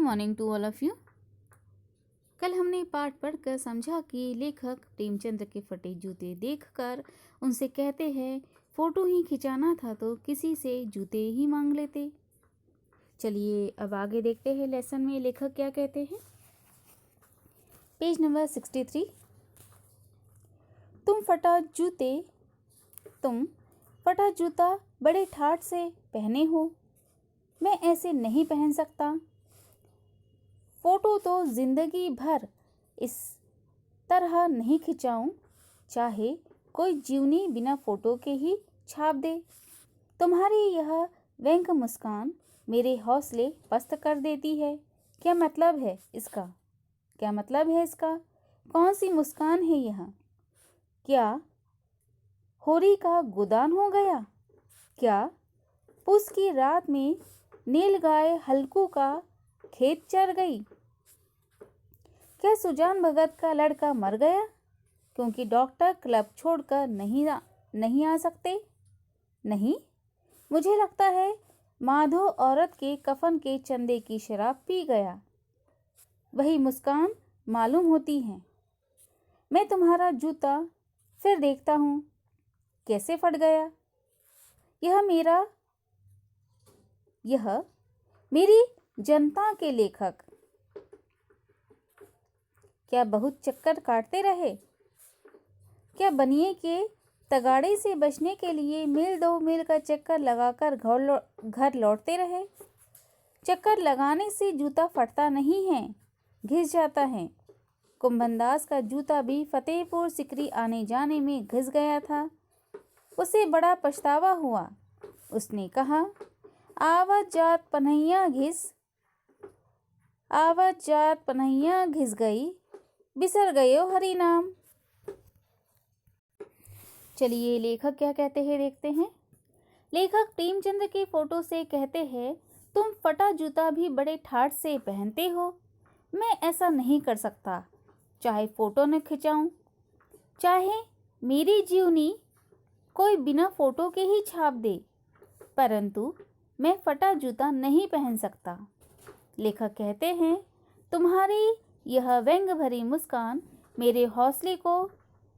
Morning to all of you. कल हमने पाठ पढ़कर समझा कि लेखक प्रेमचंद के फटे जूते देखकर उनसे कहते हैं फोटो ही खिंचाना था तो किसी से जूते ही मांग लेते। चलिए अब आगे देखते हैं लेसन में लेखक क्या कहते हैं। Page number 63। तुम फटा जूता बड़े ठाठ से पहने हो, मैं ऐसे नहीं पहन सकता। फोटो तो जिंदगी भर इस तरह नहीं खिंचाऊं, चाहे कोई जीवनी बिना फोटो के ही छाप दे। तुम्हारी यह व्यंग मुस्कान मेरे हौसले पस्त कर देती है। क्या मतलब है इसका? कौन सी मुस्कान है यह? क्या होरी का गोदान हो गया? क्या पुस की रात में नीलगाय हल्कू का खेत चर गई? क्या सुजान भगत का लड़का मर गया क्योंकि डॉक्टर क्लब छोड़कर नहीं आ सकते? नहीं, मुझे लगता है माधो औरत के कफन के चंदे की शराब पी गया। वही मुस्कान मालूम होती है। मैं तुम्हारा जूता फिर देखता हूँ, कैसे फट गया। यह मेरी जनता के लेखक क्या बहुत चक्कर काटते रहे? क्या बनिए के तगाड़े से बचने के लिए मील 2 मील का चक्कर लगाकर घर लौटते रहे? चक्कर लगाने से जूता फटता नहीं है, घिस जाता है। कुंभनदास का जूता भी फतेहपुर सिकरी आने जाने में घिस गया था। उसे बड़ा पछतावा हुआ। उसने कहा, आवत जात पन्हैया घिस गई, बिसर गयो हरि नाम। चलिए लेखक क्या कहते हैं देखते हैं। लेखक प्रेमचंद के फोटो से कहते हैं, तुम फटा जूता भी बड़े ठाठ से पहनते हो, मैं ऐसा नहीं कर सकता। चाहे फोटो न खिंचाऊं, चाहे मेरी जीवनी कोई बिना फोटो के ही छाप दे, परंतु मैं फटा जूता नहीं पहन सकता। लेखक कहते हैं, तुम्हारी यह व्यंग भरी मुस्कान मेरे हौसले को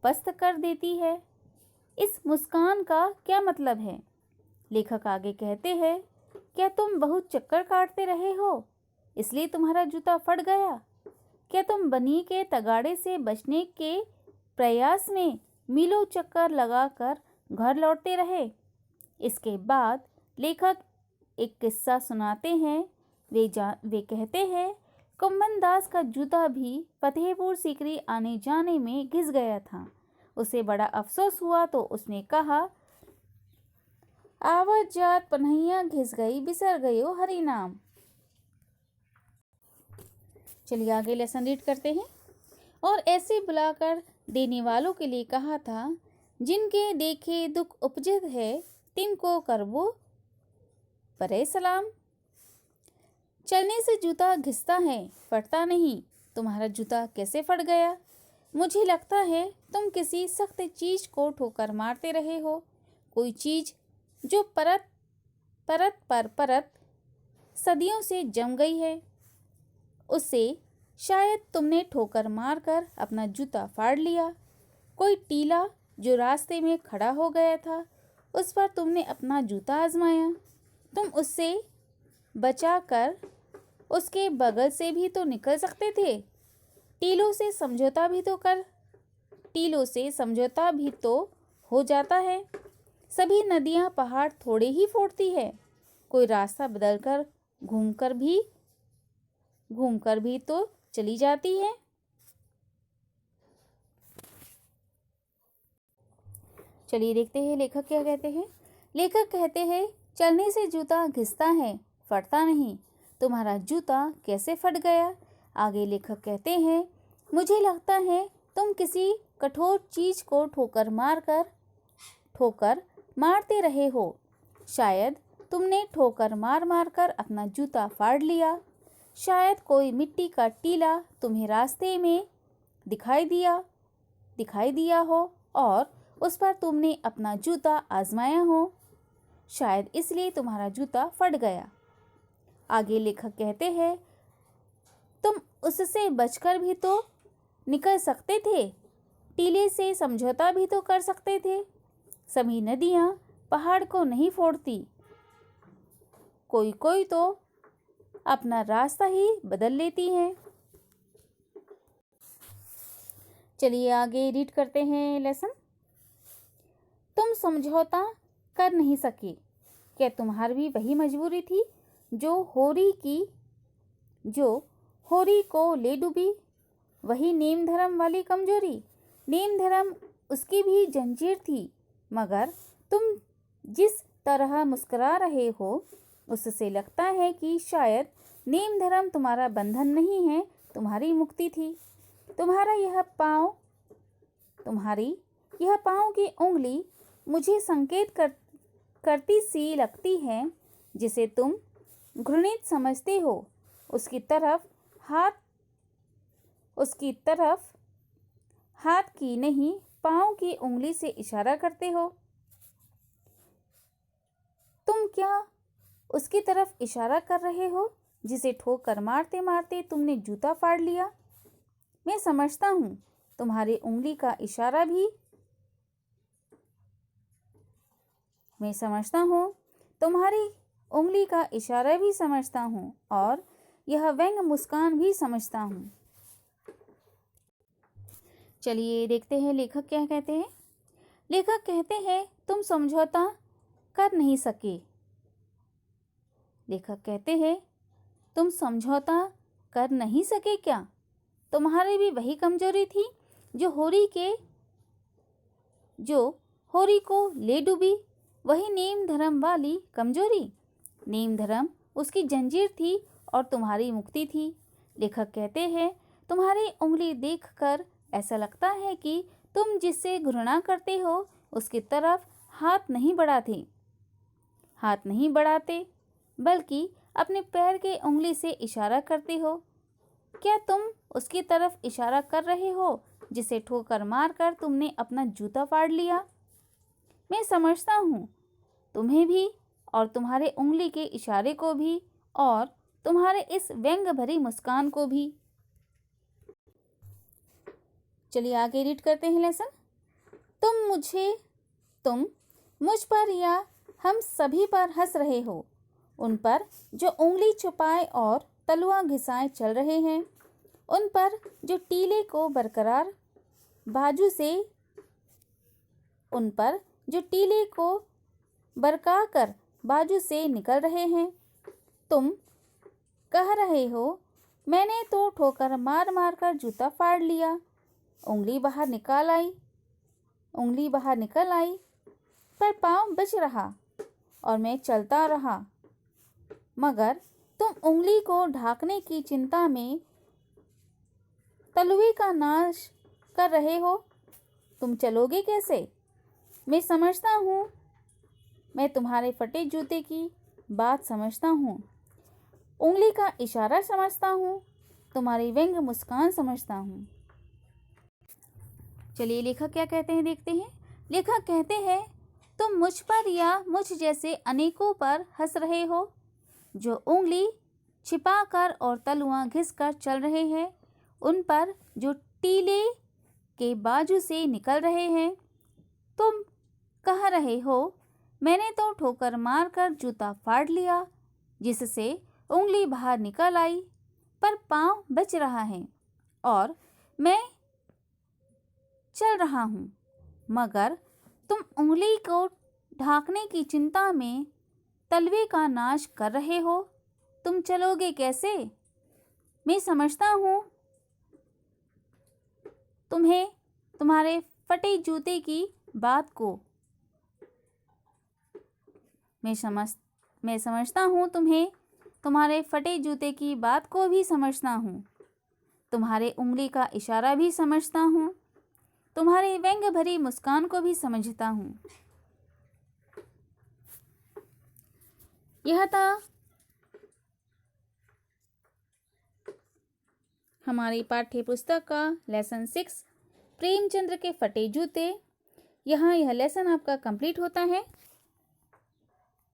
पस्त कर देती है। इस मुस्कान का क्या मतलब है? लेखक आगे कहते हैं, क्या तुम बहुत चक्कर काटते रहे हो इसलिए तुम्हारा जूता फट गया? क्या तुम बनी के तगाड़े से बचने के प्रयास में मीलों चक्कर लगाकर घर लौटते रहे? इसके बाद लेखक एक किस्सा सुनाते हैं। वे कहते हैं, कुंभनदास का जूता भी फतेहपुर सीकरी आने जाने में घिस गया था। उसे बड़ा अफसोस हुआ तो उसने कहा, आवत जात पन्हैया घिस गई, बिसर गयो हरि नाम। चलिए आगे लेसन रीड करते हैं। और ऐसे बुलाकर देने वालों के लिए कहा था, जिनके देखे दुख उपजत है, तिनको करबो परे सलाम। चलने से जूता घिसता है, फटता नहीं। तुम्हारा जूता कैसे फट गया? मुझे लगता है तुम किसी सख्त चीज को ठोकर मारते रहे हो। कोई चीज जो परत पर सदियों से जम गई है, उससे शायद तुमने ठोकर मारकर अपना जूता फाड़ लिया। कोई टीला जो रास्ते में खड़ा हो गया था, उस पर तुमने अपना जूता आजमाया। तुम उससे बचाकर उसके बगल से भी तो निकल सकते थे। टीलों से समझौता भी तो हो जाता है। सभी नदियां पहाड़ थोड़े ही फोड़ती है। कोई रास्ता बदलकर घूमकर भी तो चली जाती है। चलिए देखते हैं लेखक क्या कहते हैं। लेखक कहते हैं, चलने से जूता घिसता है, फटता नहीं। तुम्हारा जूता कैसे फट गया? आगे लेखक कहते हैं, मुझे लगता है तुम किसी कठोर चीज को ठोकर मारते रहे हो। शायद तुमने ठोकर मार कर अपना जूता फाड़ लिया। शायद कोई मिट्टी का टीला तुम्हें रास्ते में दिखाई दिया हो और उस पर तुमने अपना जूता आजमाया हो। शायद इसलिए तुम्हारा जूता फट गया। आगे लेखक कहते हैं, तुम उससे बचकर भी तो निकल सकते थे, टीले से समझौता भी तो कर सकते थे। सभी नदियाँ पहाड़ को नहीं फोड़ती, कोई कोई तो अपना रास्ता ही बदल लेती हैं। चलिए आगे रीड करते हैं लेसन। तुम समझौता कर नहीं सके, क्या तुम्हारी भी वही मजबूरी थी जो होरी को ले डूबी? वही नेम धर्म वाली कमजोरी? नेम धर्म उसकी भी जंजीर थी, मगर तुम जिस तरह मुस्कुरा रहे हो उससे लगता है कि शायद नेम धर्म तुम्हारा बंधन नहीं है, तुम्हारी मुक्ति थी। तुम्हारी यह पाँव की उंगली मुझे संकेत करती सी लगती है, जिसे तुम घृणित समझते हो। उसकी तरफ हाथ की नहीं, पाँव की उंगली से इशारा करते हो। तुम क्या उसकी तरफ इशारा कर रहे हो जिसे ठोकर मारते मारते तुमने जूता फाड़ लिया? मैं समझता हूँ तुम्हारी उंगली का इशारा भी समझता हूँ और यह व्यंग मुस्कान भी समझता हूँ। चलिए देखते हैं लेखक क्या कहते हैं। लेखक कहते हैं तुम समझौता कर नहीं सके। लेखक कहते हैं तुम समझौता कर नहीं सके क्या? तुम्हारी भी वही कमजोरी थी जो होरी को ले डूबी? वही नेम धर्म वाली कमजोरी? नेम धर्म उसकी जंजीर थी और तुम्हारी मुक्ति थी। लेखक कहते हैं तुम्हारी उंगली देखकर ऐसा लगता है कि तुम जिससे घृणा करते हो उसकी तरफ हाथ नहीं बढ़ाते, बल्कि अपने पैर के उंगली से इशारा करते हो। क्या तुम उसकी तरफ इशारा कर रहे हो जिसे ठोकर मारकर तुमने अपना जूता फाड़ लिया? मैं समझता हूँ तुम्हें भी और तुम्हारे उंगली के इशारे को भी और तुम्हारे इस व्यंग भरी मुस्कान को भी। चलिए आगे रीड करते हैं लेसन। तुम मुझ पर या हम सभी पर हंस रहे हो, उन पर जो उंगली छुपाए और तलुआ घिसाए चल रहे हैं, उन पर जो टीले को बरका कर बाजू से निकल रहे हैं। तुम कह रहे हो मैंने तो ठोकर मार मार कर जूता फाड़ लिया, उंगली बाहर निकल आई, पर पाँव बच रहा और मैं चलता रहा। मगर तुम उंगली को ढांकने की चिंता में तलुए का नाश कर रहे हो। तुम चलोगे कैसे? मैं समझता हूँ, मैं तुम्हारे फटे जूते की बात समझता हूँ, उंगली का इशारा समझता हूँ, तुम्हारी व्यंग मुस्कान समझता हूँ। चलिए लेखक क्या कहते हैं देखते हैं। लेखक कहते हैं तुम मुझ पर या मुझ जैसे अनेकों पर हंस रहे हो जो उंगली छिपाकर और तलुआ घिसकर चल रहे हैं, उन पर जो टीले के बाजू से निकल रहे हैं। तुम कह रहे हो मैंने तो ठोकर मारकर जूता फाड़ लिया, जिससे उंगली बाहर निकल आई, पर पाँव बच रहा है और मैं चल रहा हूँ। मगर तुम उंगली को ढांकने की चिंता में तलवे का नाश कर रहे हो। तुम चलोगे कैसे? मैं समझता हूँ तुम्हें तुम्हारे फटे जूते की बात को। मैं समझता हूँ तुम्हें तुम्हारे फटे जूते की बात को भी समझता हूँ, तुम्हारे उंगली का इशारा भी समझता हूँ, तुम्हारी व्यंग भरी मुस्कान को भी समझता हूँ। यह था हमारी पाठ्य पुस्तक का लेसन 6 प्रेमचंद्र के फटे जूते। यहाँ यह लेसन आपका कंप्लीट होता है।